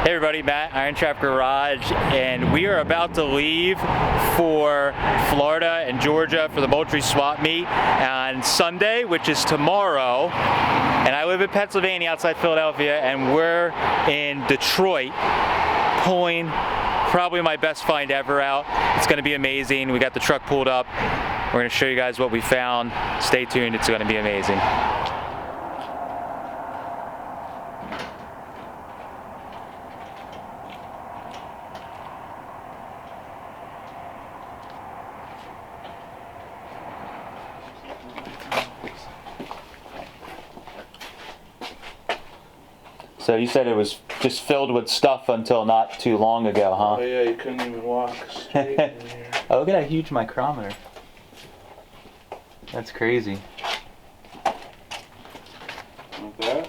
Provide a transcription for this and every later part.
Hey everybody, Matt, IronTrap Garage, and we are about to leave for Florida and Georgia for the Moultrie swap meet on Sunday, which is tomorrow. And I live in Pennsylvania outside Philadelphia, and we're in Detroit pulling probably my best find ever out. It's gonna be amazing. We got the truck pulled up. We're gonna show you guys what we found. Stay tuned, it's gonna be amazing. So you said it was just filled with stuff until not too long ago, huh? Oh yeah, you couldn't even walk straight in here. Oh, look at that huge micrometer. That's crazy. Like that?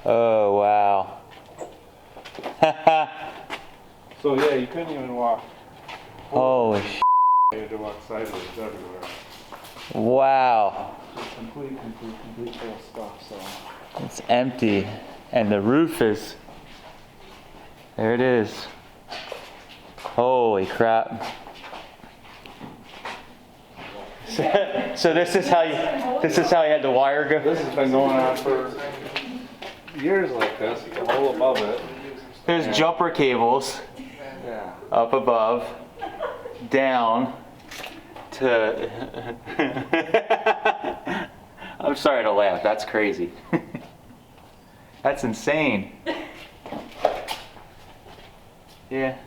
Oh, wow. So yeah, you couldn't even walk. Holy sh**. You had to walk sideways everywhere. Wow. Just complete full of stuff, so. It's empty. And the roof is, there it is. Holy crap. So this is how you had the wire go? This has been going on for years like this, the hole above it. There's jumper cables Yeah. up above, down to, I'm sorry to laugh, that's crazy. That's insane. Yeah.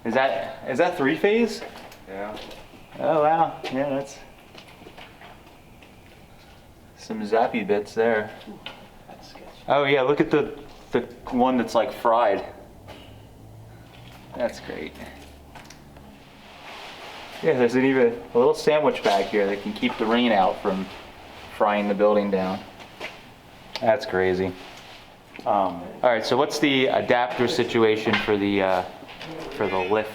Is that three-phase? Yeah. Oh wow. Yeah, that's some zappy bits there. That's sketchy. Oh yeah, look at the one that's like fried. That's great. Yeah, there's even a little sandwich bag here that can keep the rain out from frying the building down. That's crazy. All right, so what's the adapter situation for the lift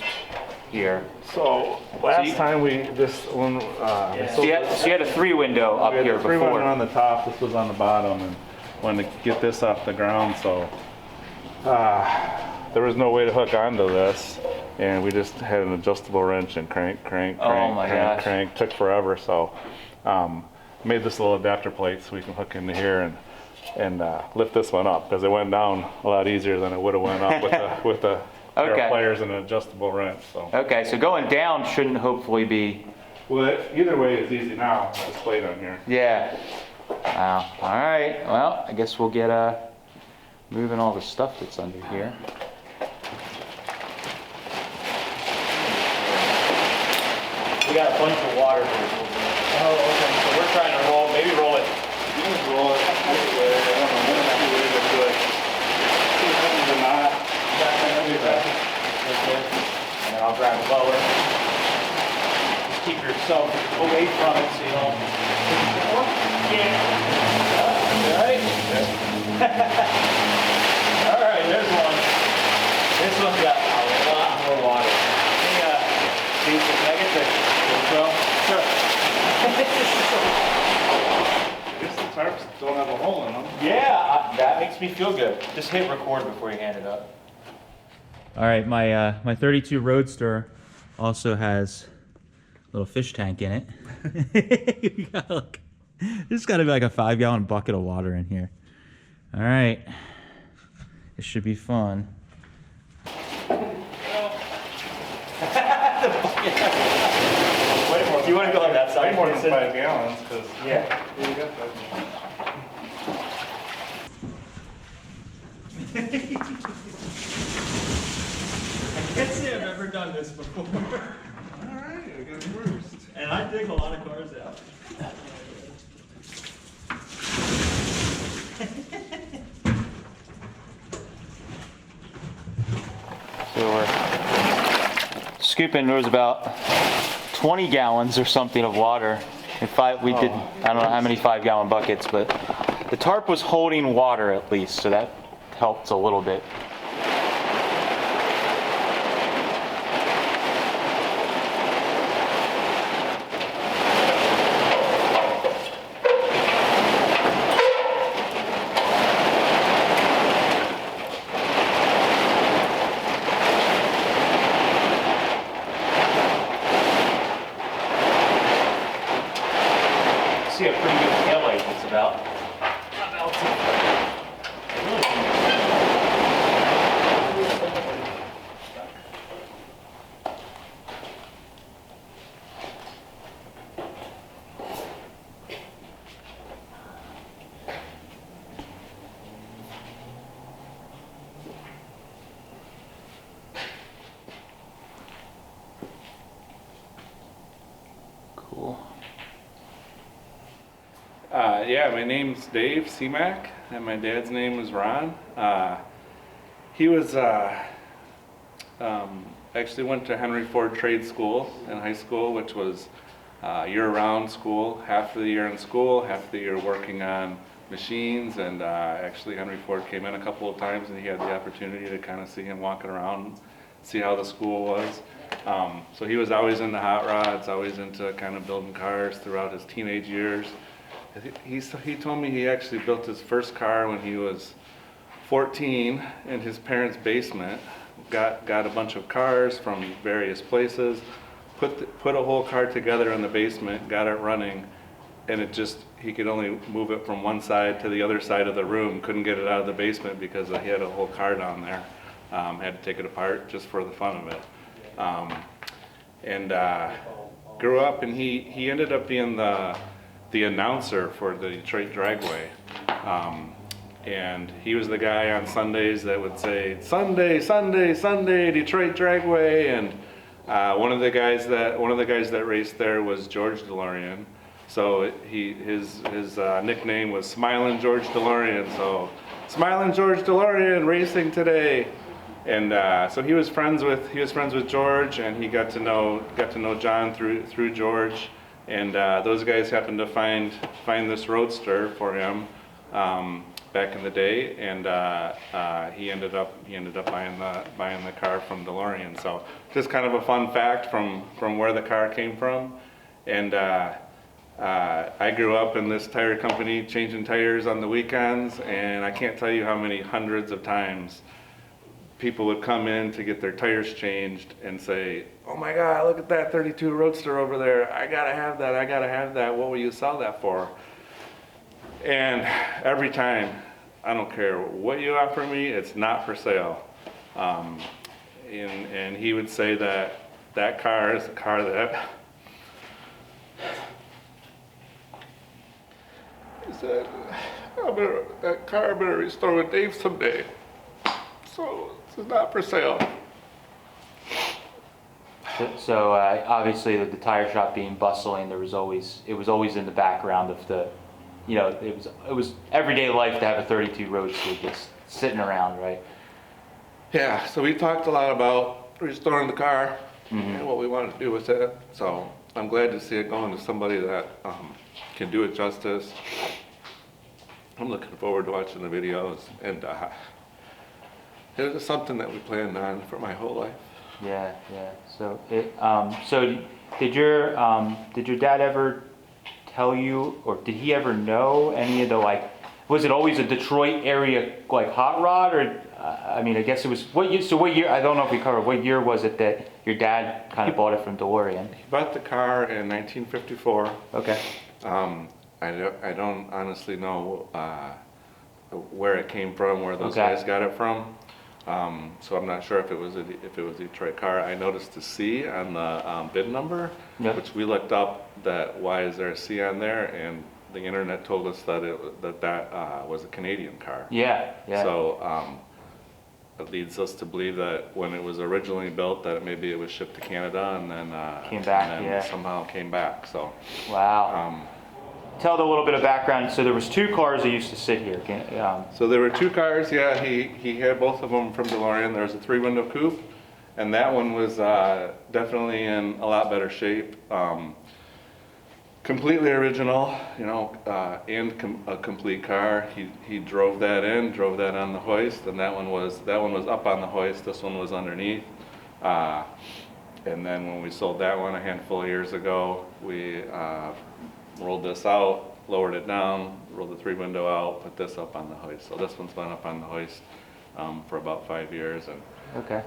here? So last time so you had a three window up here three before. window on the top, this was on the bottom, and wanted to get this off the ground, so there was no way to hook onto this, and we just had an adjustable wrench and crank. Took forever, so made this little adapter plate so we can hook into here and lift this one up, because it went down a lot easier than it would have went up with a pair of pliers and an adjustable wrench. So. Okay, so going down shouldn't hopefully be. Well, either way it's easy now. This plate on here. Yeah. Wow. All right. Well, I guess we'll get moving all the stuff that's under here. We got a bunch of water here. Oh, okay. So we're trying to maybe roll it. You can roll it this way. I don't know. One or two ways to do it. Or not. And then I'll grab a blower. Just keep yourself away from it so you don't. Yeah. All right. All right, there's one. This one's got a lot more water. Can I get the GoPro? Sure. I guess the tarps don't have a hole in them. Yeah, that makes me feel good. Just hit record before you hand it up. All right, my 32 Roadster also has a little fish tank in it. There's got to be like a 5-gallon bucket of water in here. All right, this should be fun. Do you want to go on that side? Way more than 5 gallons, because yeah. You got that. I can't say I've ever done this before. Alright, I got first. And I dig a lot of cars out. So we're scooping, there was about 20 gallons or something of water. We did, I don't know how many 5-gallon buckets, but the tarp was holding water at least, so that helped a little bit. Yeah, my name's Dave Seamack, and my dad's name was Ron. He was actually went to Henry Ford Trade School in high school, which was year-round school, half of the year in school, half of the year working on machines. And actually Henry Ford came in a couple of times, and he had the opportunity to kind of see him walking around, see how the school was. So he was always into hot rods, always into kind of building cars throughout his teenage years. He told me he actually built his first car when he was 14 in his parents' basement. Got a bunch of cars from various places, put a whole car together in the basement, got it running, and he could only move it from one side to the other side of the room. Couldn't get it out of the basement because he had a whole car down there. Had to take it apart just for the fun of it. Grew up, and he ended up being the announcer for the Detroit Dragway. And he was the guy on Sundays that would say, Sunday, Sunday, Sunday, Detroit Dragway. And one of the guys that raced there was George DeLorean. So his nickname was Smilin' George DeLorean. So Smilin' George DeLorean racing today. And so he was friends with George, and he got to know John through George. And those guys happened to find this Roadster for him back in the day, and he ended up buying the car from DeLorean. So just kind of a fun fact from where the car came from. And I grew up in this tire company changing tires on the weekends, and I can't tell you how many hundreds of times people would come in to get their tires changed and say, oh my God, look at that 32 Roadster over there. I gotta have that. What will you sell that for? And every time, I don't care what you offer me, it's not for sale. And he would say that car is a car that he said, that car I better restore with Dave someday. So it's not for sale. So obviously the tire shop being bustling, it was always in the background of the, it was everyday life to have a 32 Roadster just sitting around, right? Yeah, so we talked a lot about restoring the car and what we wanted to do with it. So I'm glad to see it going to somebody that can do it justice. I'm looking forward to watching the videos, and it was something that we planned on for my whole life. Yeah. So did your dad ever tell you, or did he ever know any of the, was it always a Detroit area hot rod, or I guess it was what year? I don't know if we covered what year was it that your dad kind of bought it from DeLorean. He bought the car in 1954. Okay. I don't honestly know where it came from, where those guys got it from. So I'm not sure if it was a Detroit car. I noticed a C on the bid number, which we looked up. That why is there a C on there? And the internet told us that that was a Canadian car. Yeah. So it leads us to believe that when it was originally built, that maybe it was shipped to Canada and then somehow came back. So wow. Tell a little bit of background. So there was two cars that used to sit here. So there were two cars. Yeah, he had both of them from DeLorean. There was a 3-window coupe, and that one was definitely in a lot better shape. Completely original, and a complete car. He drove that on the hoist, and that one was up on the hoist. This one was underneath. And then when we sold that one a handful of years ago, we rolled this out, lowered it down, rolled the 3-window out, put this up on the hoist. So this one's been up on the hoist for about 5 years. And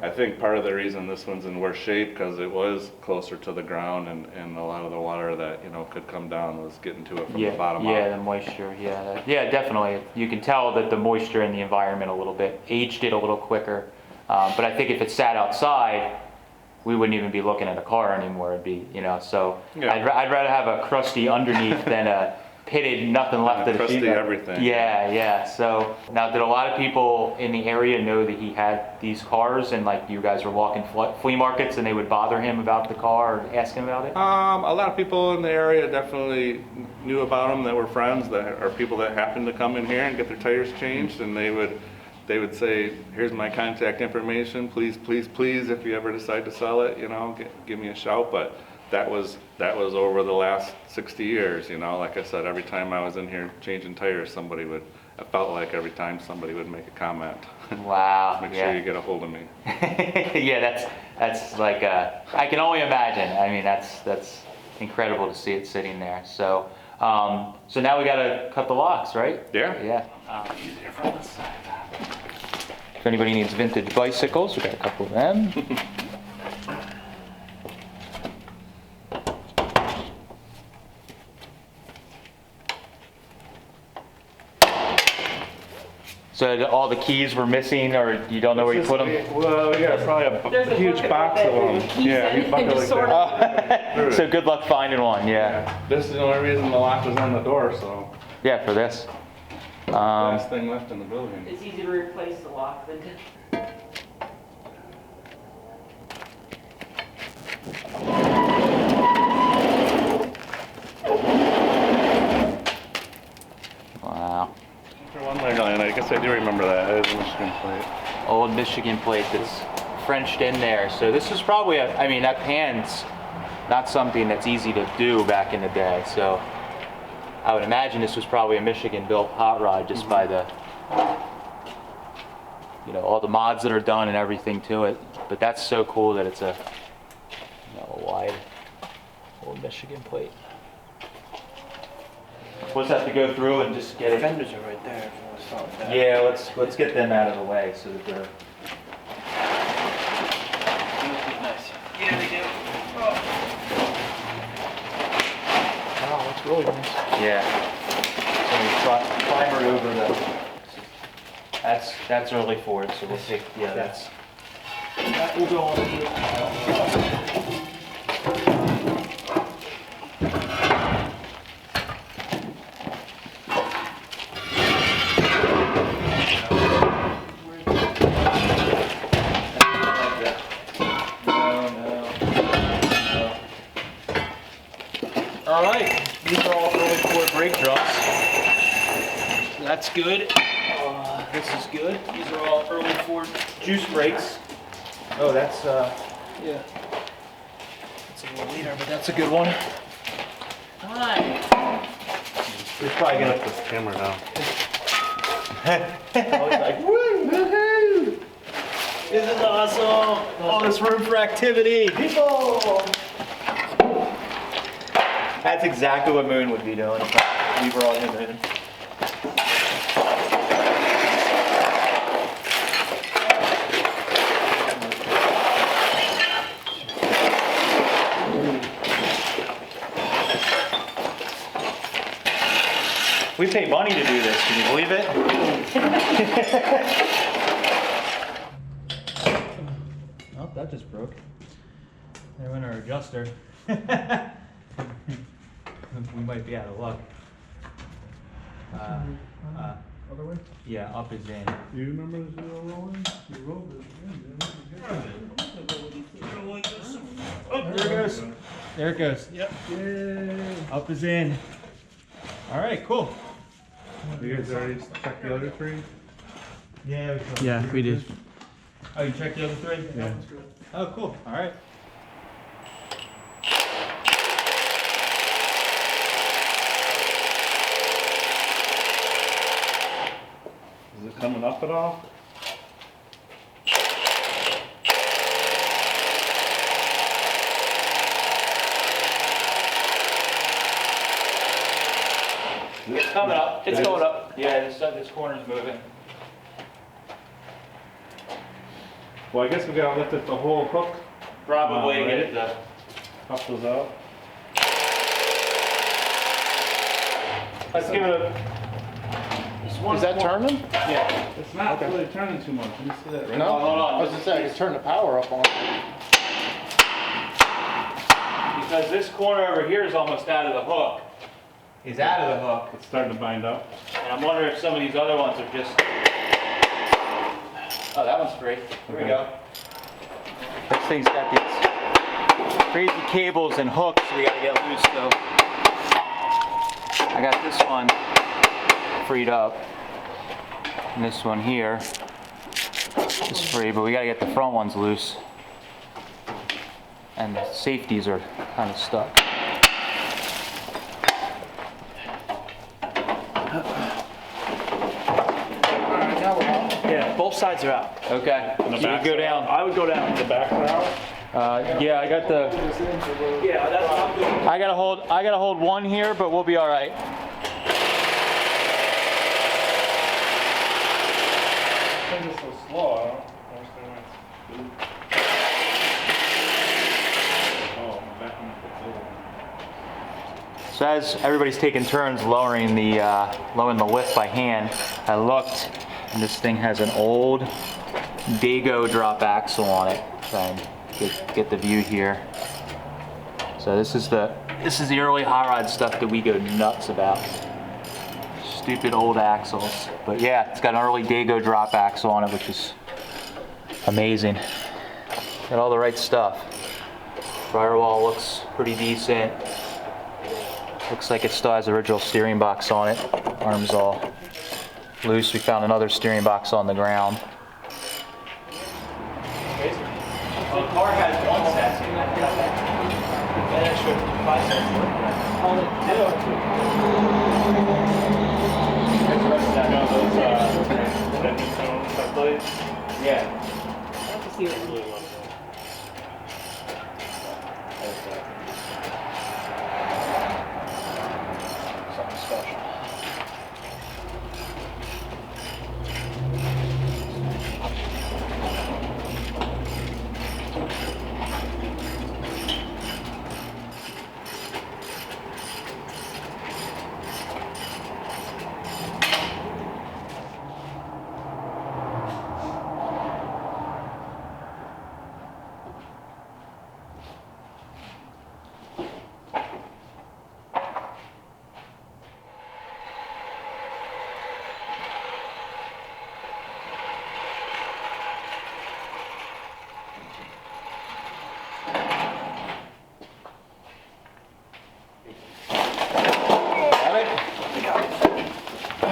I think part of the reason this one's in worse shape because it was closer to the ground, and a lot of the water that could come down was getting to it from the bottom up. Yeah, the moisture. Yeah, definitely. You can tell that the moisture in the environment a little bit aged it a little quicker. But I think if it sat outside, we wouldn't even be looking at a car anymore. It'd be, so I'd rather have a crusty underneath than pitted, nothing left of the crusty sheet. everything. Yeah, yeah. So now, did a lot of people in the area know that he had these cars, and like you guys were walking flea markets, and they would bother him about the car or ask him about it? A lot of people in the area definitely knew about him that were friends, that are people that happened to come in here and get their tires changed, and they would say, here's my contact information, please, please, please, if you ever decide to sell it, you know, give me a shout. But that was over the last 60 years, you know. Like I said, every time I was in here changing tires, I felt like every time somebody would make a comment. Wow. Make sure you get a hold of me. Yeah, that's like, I can only imagine. I mean, that's incredible to see it sitting there. So, so now we gotta cut the locks, right? Yeah. Yeah. Easier from this side. If anybody needs vintage bicycles, we got a couple of them. So all the keys were missing, or you don't know where you put them? Well, we got probably a huge box of them. Yeah, huge bucket like that. So good luck finding one, yeah. This is the only reason the lock was on the door, so. Yeah, for this. Last thing left in the building. It's easy to replace the lock than to... Wow. One leg on it. I guess I do remember that. It is a Michigan plate. Old Michigan plate that's Frenched in there. So this is probably I mean, that pan's not something that's easy to do back in the day. So I would imagine this was probably a Michigan-built hot rod just by the, you know, all the mods that are done and everything to it. But that's so cool that it's a, you know, a wide old Michigan plate. We'll just have to go through and just get it. Fenders are right there. If you want to start with that. Yeah, let's get them out of the way so that they're. Nice. Yeah, they do. Wow, that's really nice. Yeah. So we primer over the. That's early Ford, so we'll take that's. That will go on here. All right, these are all early Ford brake drops. That's good. This is good. These are all early Ford juice brakes. Oh, that's yeah. It's a little later, but that's a good one. Hi. We're probably gonna Put this camera down. I was like, woo, woohoo! This is awesome. All this room for activity. People. That's exactly what Moon would be doing if we were on his moon. We pay money to do this, can you believe it? Oh, that just broke. There went our adjuster. We might be out of luck. Other way? Yeah, up is in. Do you remember this little rolling? You rolled it again, Oh, there it goes. There it goes. Yep. Yay! Up is in. All right, cool. You guys already checked the other three? Yeah, we did. Oh, you checked the other three? Yeah. Oh, cool. All right. Is it coming up at all? It's coming up. It's going up. Yeah, this corner's moving. Well, I guess we gotta lift it the whole hook. Probably Right. get it to. Puff those out. Let's give it a. Is that turning? Yeah. It's not really turning too much. Let me see that right No? Hold on. I was gonna say, I could turn the power up on it. Because this corner over here is almost out of the hook. is out of the hook. It's starting to bind up. And I'm wondering if some of these other ones are just... Oh, that one's free. Here we go. This thing's got these crazy cables and hooks we gotta get loose, so I got this one freed up. And this one here is free, but we gotta get the front ones loose. And the safeties are kind of stuck. Alright, now we're out. Yeah, both sides are out. Okay, so you can go down. I would go down. The back now? Yeah, I got the. Yeah, that's what I'm doing. I gotta hold one here, but we'll be all right. It's just so slow. I don't understand why it's oh, my back on the So as everybody's taking turns lowering the lift by hand, I looked, and this thing has an old Dago drop axle on it. Try and get the view here. So this is the early hot rod stuff that we go nuts about. Stupid old axles, but yeah, it's got an early Dago drop axle on it, which is amazing. Got all the right stuff. Firewall looks pretty decent. Looks like it still has the original steering box on it. Arms all loose. We found another steering box on the ground. The car has one set. That extra 5 cents. Yeah. Something special.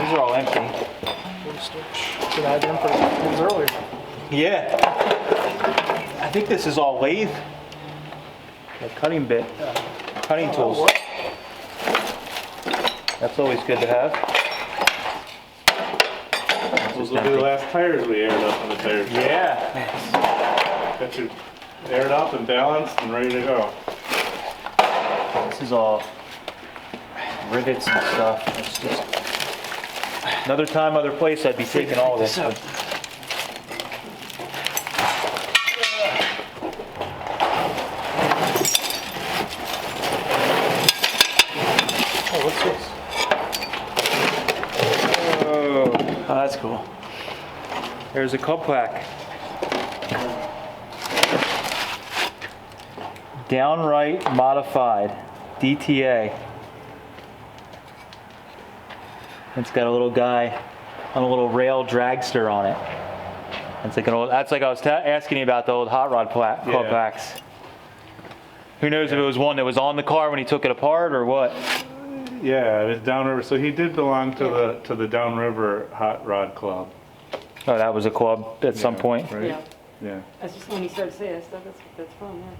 These are all empty. Should I have done for things earlier? Yeah. I think this is all lathe. A cutting bit. Cutting tools. That's always good to have. Those will be the last tires we aired up on the tires. Yeah. Got you aired up and balanced and ready to go. This is all rivets and stuff. It's just another time, other place, I'd be taking all this. But Oh, what's this? oh, that's cool. There's a club plaque. Downright modified, DTA. It's got a little guy on a little rail dragster on it. It's like an old. That's like I was asking you about the old hot rod club plaques. Who knows if it was one that was on the car when he took it apart or what? Yeah, it was downriver. So he did belong to the Downriver Hot Rod Club. Oh, that was a club at some point. Right? Yeah. Yeah. That's just when he started saying that stuff, that's fun, yeah.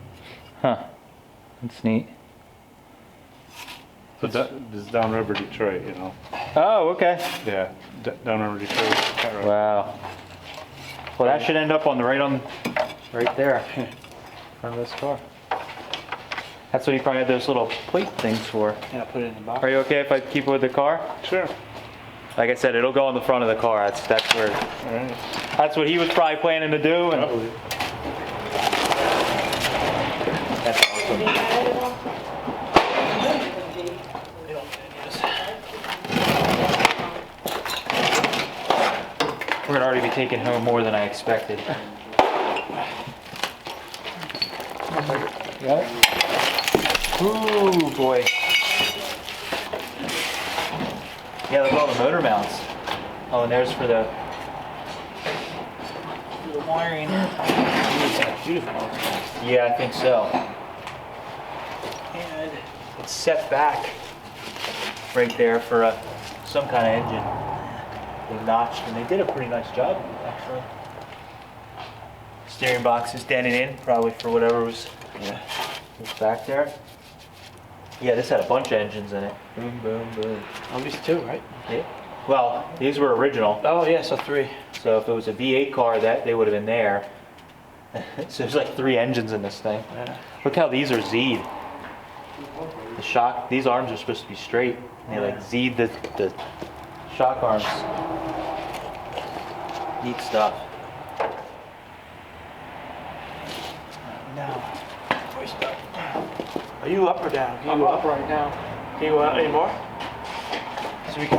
Huh. That's neat. So this is Downriver, Detroit, you know. Oh, okay. Yeah, Downriver, Detroit. Hot Rod. Wow. Well, that should end up on right there, in front of this car. That's what he probably had those little plate things for. Yeah, put it in the box. Are you okay if I keep it with the car? Sure. Like I said, it'll go on the front of the car. That's where. All right. That's what he was probably planning to do. And Probably. that's awesome. We're gonna already be taking home more than I expected. Got it? Ooh, boy. Yeah, look at all the motor mounts. Oh, and there's for the wiring. Yeah, I think so. And it's set back right there for some kind of engine. They notched, and they did a pretty nice job, actually. Steering box is dented in, probably for whatever was back there. Yeah, this had a bunch of engines in it. Boom, boom, boom. At least 2, right? Yeah. Well, these were original. Oh, yeah, so 3. So if it was a V8 car, that they would have been there. So there's like 3 engines in this thing. Yeah. Look how these are Z'd. The shock, these arms are supposed to be straight. And they like Z'd the shock arms. Neat stuff. Now, Are you up or down? Can you go up right now? Can you go out anymore? so we can.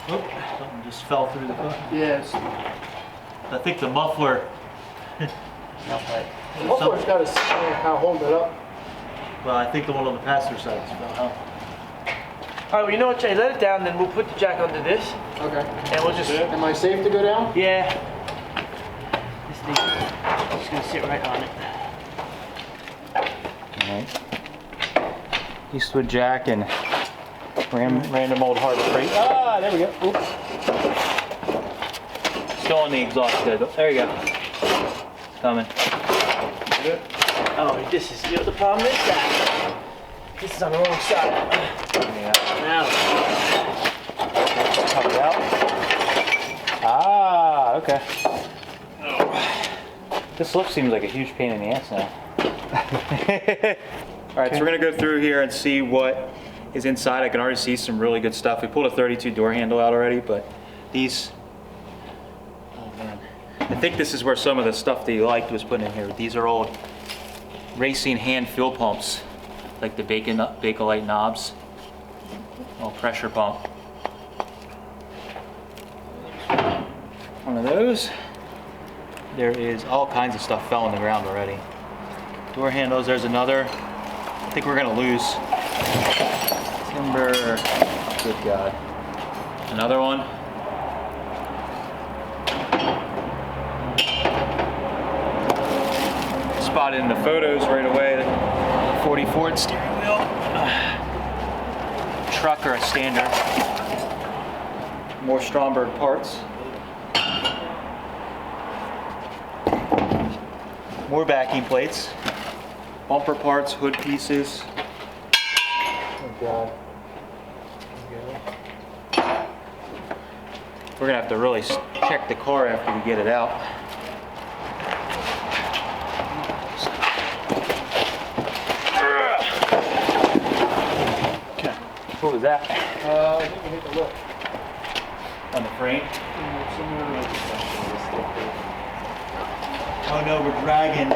Oop, something just fell through the hook. Yes. I think the muffler. The muffler's got to how hold it up. Well, I think the one on the passenger side fell out. All right, well, you know what, Jay? Let it down, then we'll put the jack under this. Okay. And we'll just... Am I safe to go down? Yeah. This thing is going to sit right on it. Alright. Eastwood jack and random old Harbor Freight. Ah, there we go. Oops. Still on the exhaust pedal. There you go. It's coming. Oh, this is... You know, the problem is that this is on the wrong side. Yeah. Now. Pop it out. Ah, okay. This lift seems like a huge pain in the ass now. All right, so we're gonna go through here and see what is inside. I can already see some really good stuff. We pulled a 32 door handle out already, but these, oh man. I think this is where some of the stuff that you liked was put in here. These are old racing hand fuel pumps, like the Bakelite knobs. Little pressure pump. One of those. There is all kinds of stuff fell on the ground already. Door handles, there's another. I think we're gonna lose. Timber, good God. Another one. Spotted in the photos right away, the 40 Ford steering wheel. Truck or a standard. More Stromberg parts. More backing plates. Bumper parts, hood pieces. Oh God. We're gonna have to really check the car after we get it out. Okay. What was that? I think we hit the lip. On the frame? Somewhere like Oh no, we're dragging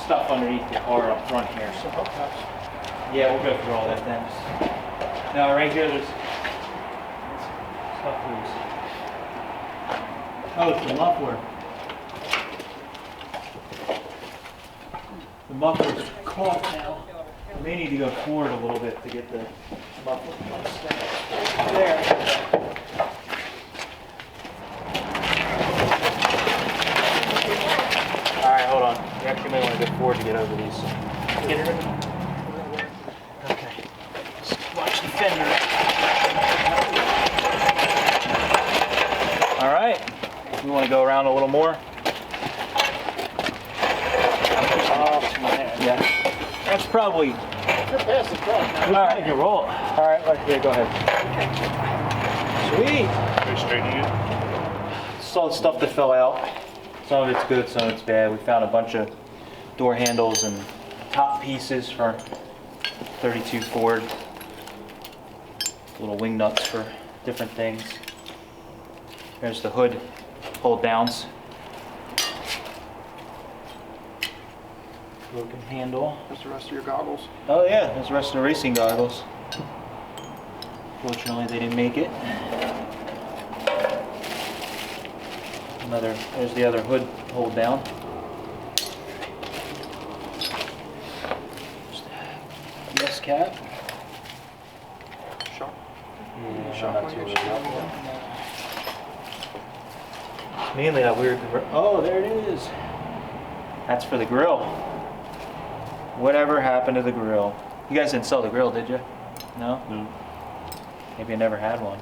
stuff underneath the car up front here. So yeah, we'll go through all that then. Now right here there's stuff loose. Oh, it's the muffler. The muffler's caught now. We may need to go forward a little bit to get the muffler there. Alright, hold on. We actually may want to go forward to get over these. Get it in. Okay. Let's watch the fender. Alright. We want to go around a little more. Yeah. That's probably... You're past the truck now. Alright, you can roll it. Alright, yeah, go ahead. Sweet. Are you straightening it? Saw the stuff that fell out. Some of it's good, some of it's bad. We found a bunch of door handles and top pieces for 32 Ford. Little wing nuts for different things. There's the hood hold downs. Broken handle. That's the rest of your goggles. Oh yeah, there's the rest of the racing goggles. Fortunately, they didn't make it. There's the other hood hold down. Yes, cap. Sure. Yeah, not too really up. Mainly that weird. Oh, there it is. That's for the grill. Whatever happened to the grill? You guys didn't sell the grill, did you? No? No. Maybe you never had one.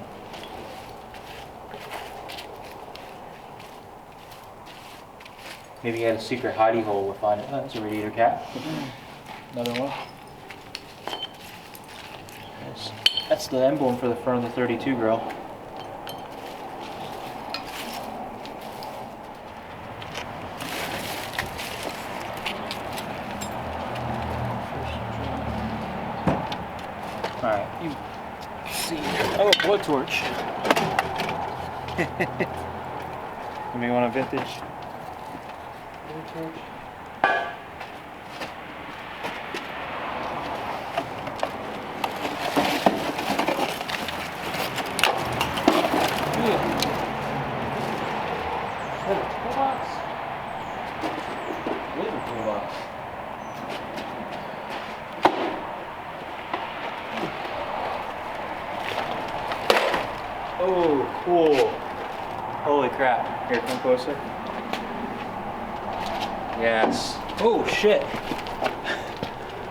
Maybe you had a secret hidey hole. We'll find it. Oh, that's a radiator cap. Another one. That's the emblem for the front of the 32 grill. Alright, you see. Oh, a blowtorch. Maybe you want a vintage blowtorch? Oh, cool. Holy crap. Here, come closer. Yes. Oh, shit.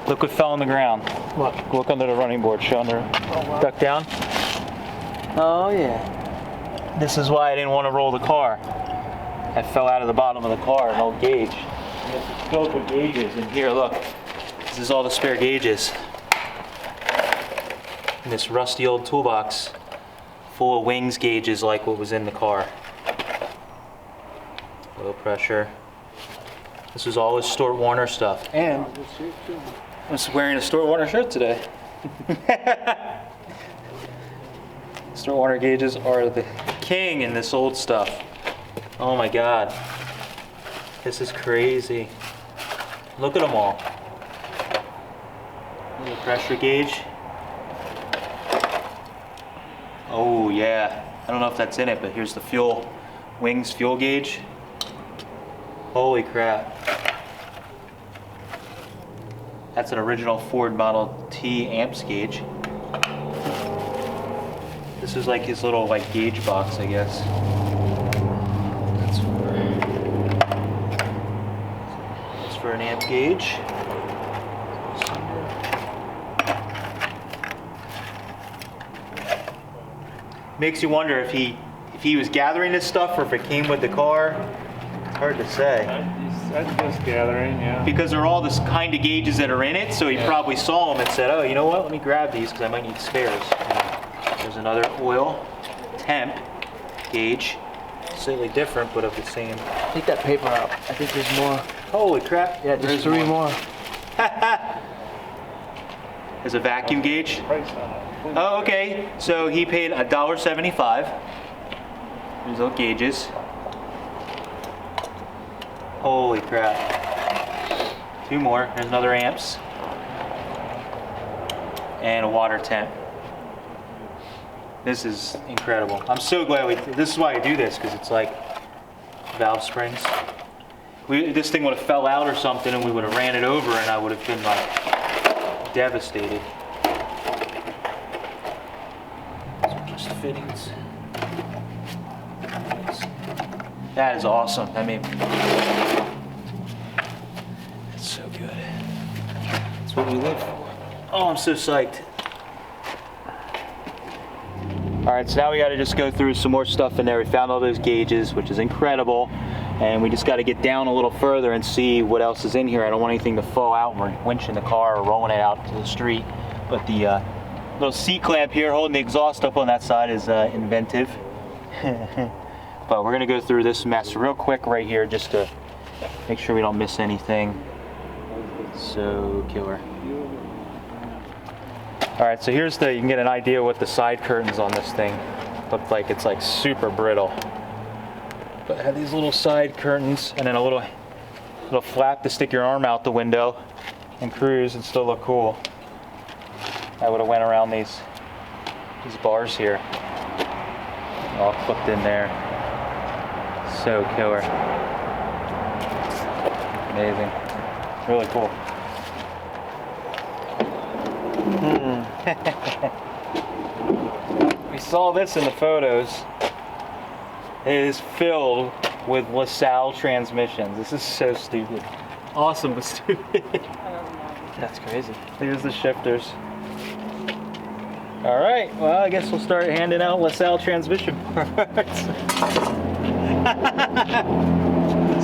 Look what fell on the ground. What? Look under the running board. Show under. Oh, wow. Duck down. Oh, yeah. This is why I didn't want to roll the car. I fell out of the bottom of the car, an old gauge. And this is filled with gauges. And here, look. This is all the spare gauges. In this rusty old toolbox full of wings gauges like what was in the car. Low pressure. This is all his Stuart Warner stuff. And I'm just wearing a Stuart Warner shirt today. Stuart Warner gauges are the king in this old stuff. Oh my God. This is crazy. Look at them all. Little pressure gauge. Oh yeah. I don't know if that's in it, but here's the fuel, wings fuel gauge. Holy crap. That's an original Ford Model T amps gauge. This is like his little gauge box, I guess. That's for an amp gauge. Makes you wonder if he was gathering this stuff or if it came with the car. It's hard to say. That's just gathering, yeah. Because they're all this kind of gauges that are in it, so he probably saw them and said, oh, you know what, let me grab these because I might need spares. There's another oil temp gauge. Slightly different, but of the same. Take that paper out. I think there's more. Holy crap. Yeah, there's three more. There's a vacuum gauge. Price on it. Oh, okay. So he paid $1.75. There's little gauges. Holy crap. Two more. There's another amps. And a water temp. This is incredible. I'm so glad this is why I do this, because it's like valve springs. This thing would have fell out or something and we would have ran it over and I would have been devastated. These are just fittings. That is awesome. I mean, that's so good. That's what we live for. Oh, I'm so psyched. All right, so now we got to just go through some more stuff in there. We found all those gauges, which is incredible. And we just got to get down a little further and see what else is in here. I don't want anything to fall out when we're winching the car or rolling it out to the street. But the little seat clamp here holding the exhaust up on that side is inventive. But we're gonna go through this mess real quick right here just to make sure we don't miss anything. So killer. All right, so here's you can get an idea what the side curtains on this thing look like. It's like super brittle. But it had these little side curtains and then a little flap to stick your arm out the window and cruise and still look cool. I would have went around these bars here. All clipped in there. So killer. Amazing. Really cool. We saw this in the photos. It is filled with Lassalle transmissions. This is so stupid. Awesome, but stupid. That's crazy. Here's the shifters. All right, well, I guess we'll start handing out Lassalle transmission parts.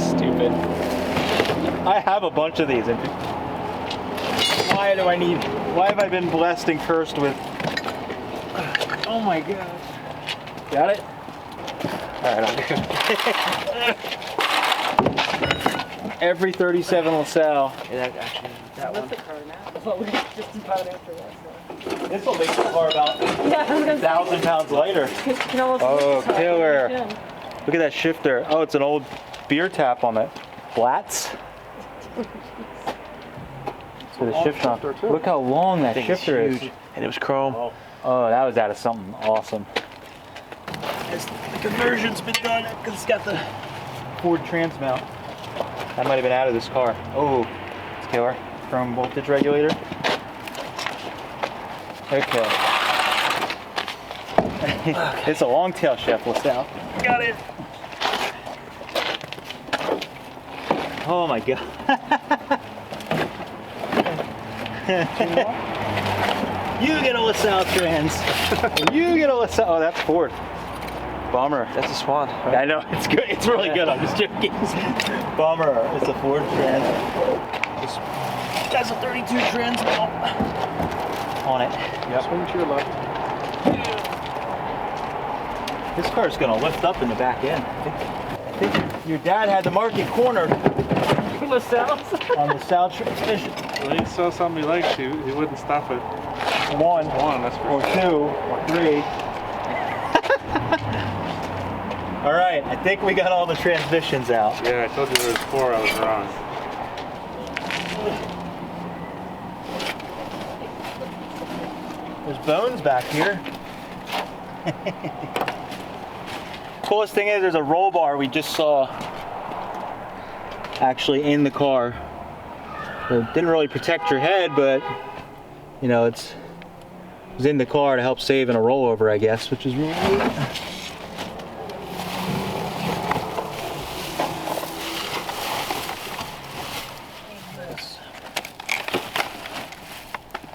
Stupid. I have a bunch of these. Why have I been blasting first with, oh my gosh. Got it? All right, I'll do it. Every 37 Lassalle. Yeah, actually, that one. That's the car now. Well, we just about after that. So. This will make the car about Yeah, I was gonna 1,000 pounds lighter. You can almost Oh, lift the top killer. of the gym. Look at that shifter. Oh, it's an old beer tap on it. Blatz. So the shifter. Look how long that shifter is. And it was chrome. Oh, that was out of something awesome. The conversion's been done because it's got the Ford trans mount. That might have been out of this car. Oh, it's killer. Chrome voltage regulator. Okay. It's a long tail shaft, Lassalle. Got it. Oh my god. You get a Lassalle trans. You get a Lassalle. Oh, that's Ford. Bummer. That's a Swan. Right? I know, it's good. It's really good. I'm just joking. Bummer. It's a Ford trans. This has a 32 trans mount on it. Yep. Swing to your left. This car's gonna lift up in the back end. I think your dad had the market cornered Lassalle. on the Lassalle transmission. When he saw something he likes, he wouldn't stop it. One, That's for or two, or three. All right, I think we got all the transmissions out. Yeah, I told you there was 4, I was wrong. There's bones back here. Coolest thing is there's a roll bar we just saw actually in the car. It didn't really protect your head, but you know, it was in the car to help save in a rollover, I guess, which is really neat.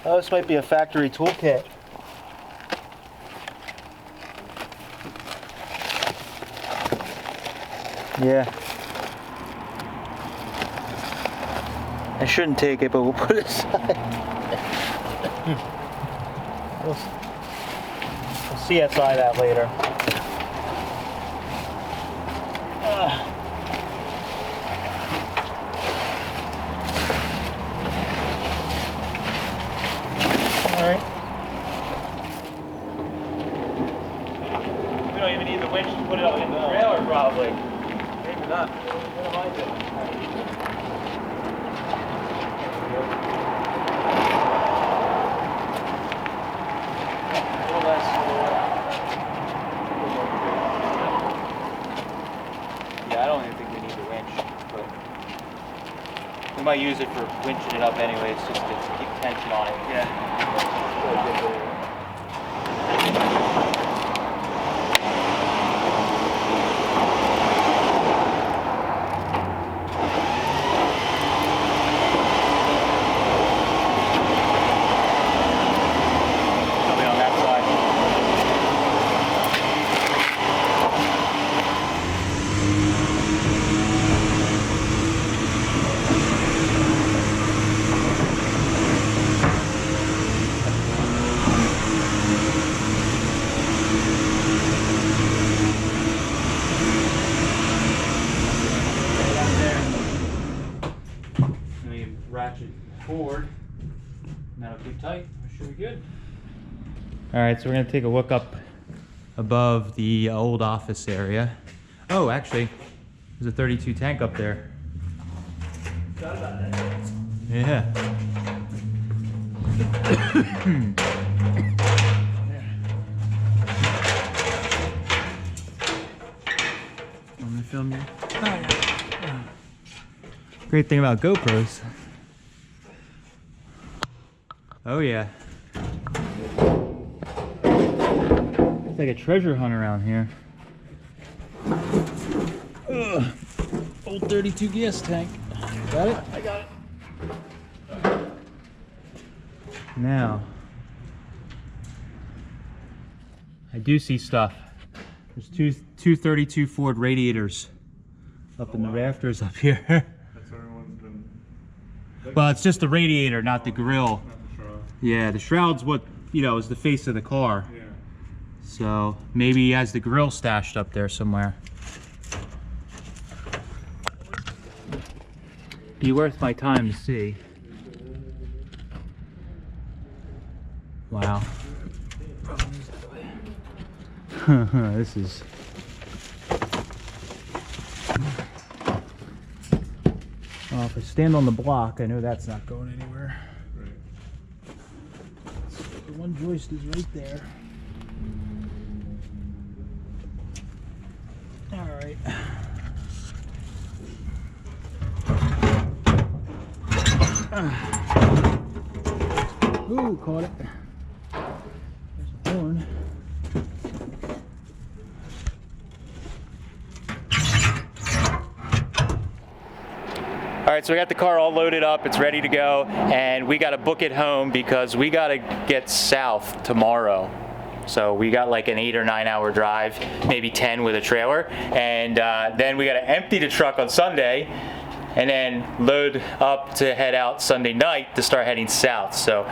Oh, this might be a factory toolkit. Yeah. I shouldn't take it, but we'll put it aside. We'll CSI that later. Alright. We don't even need the winch to put it up in the trailer, probably. Maybe not. What am I doing? Yeah, I don't even think we need the winch, but we might use it for winching it up anyways, just to keep tension on it. Yeah. Something on that side. Ratchet forward. And that'll keep tight. That should be good. All right, so we're gonna take a look up above the old office area. Oh, actually, there's a 32 tank up there. Forgot about that. Yeah. I'm gonna film you. Oh, yeah. Great thing about GoPros. Oh yeah. like a treasure hunt around here. Ugh. Old 32 gas tank. Got it? I got it. Now, I do see stuff. There's two 32 Ford radiators up in the rafters up here. That's where everyone's been. Well, it's just the radiator, not the grill. Not the shroud. Yeah, the shroud's what, you know, is the face of the car. Yeah. So maybe he has the grill stashed up there somewhere. Be worth my time to see. Wow. This is... Well, if I stand on the block, I know that's not going anywhere. Right. So the one joist is right there. All right. Ooh, caught it. There's a horn. All right, so we got the car all loaded up, it's ready to go, and we gotta book it home because we gotta get south tomorrow. So we got like an 8 or 9 hour drive, maybe 10 with a trailer, and then we gotta empty the truck on Sunday, and then load up to head out Sunday night to start heading south. So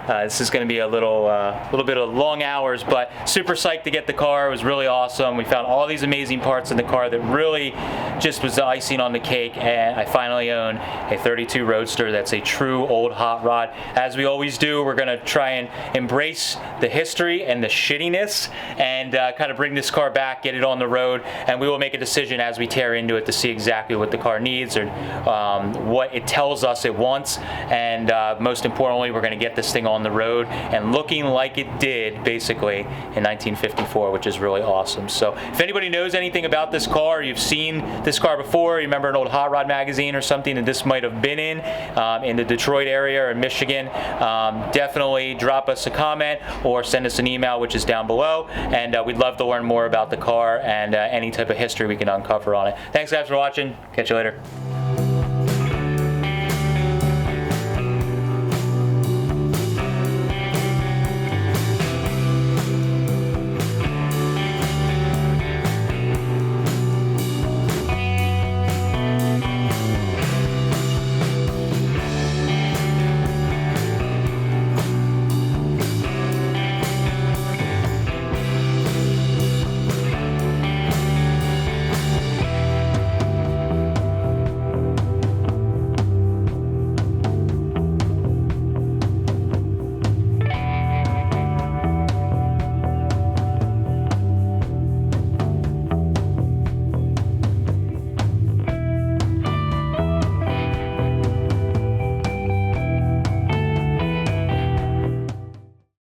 this is going to be a little bit of long hours, but super psyched to get the car. It was really awesome. We found all these amazing parts in the car that really just was the icing on the cake, and I finally own a 32 Roadster that's a true old hot rod. As we always do, we're going to try and embrace the history and the shittiness and kind of bring this car back, get it on the road, and we will make a decision as we tear into it to see exactly what the car needs or what it tells us it wants, and most importantly, we're going to get this thing on the road and looking like it did basically in 1954, which is really awesome. So if anybody knows anything about this car, you've seen this car before, you remember an old Hot Rod magazine or something that this might have been in the Detroit area or in Michigan, definitely drop us a comment or send us an email, which is down below, and we'd love to learn more about the car and any type of history we can uncover on it. Thanks guys for watching. Catch you later.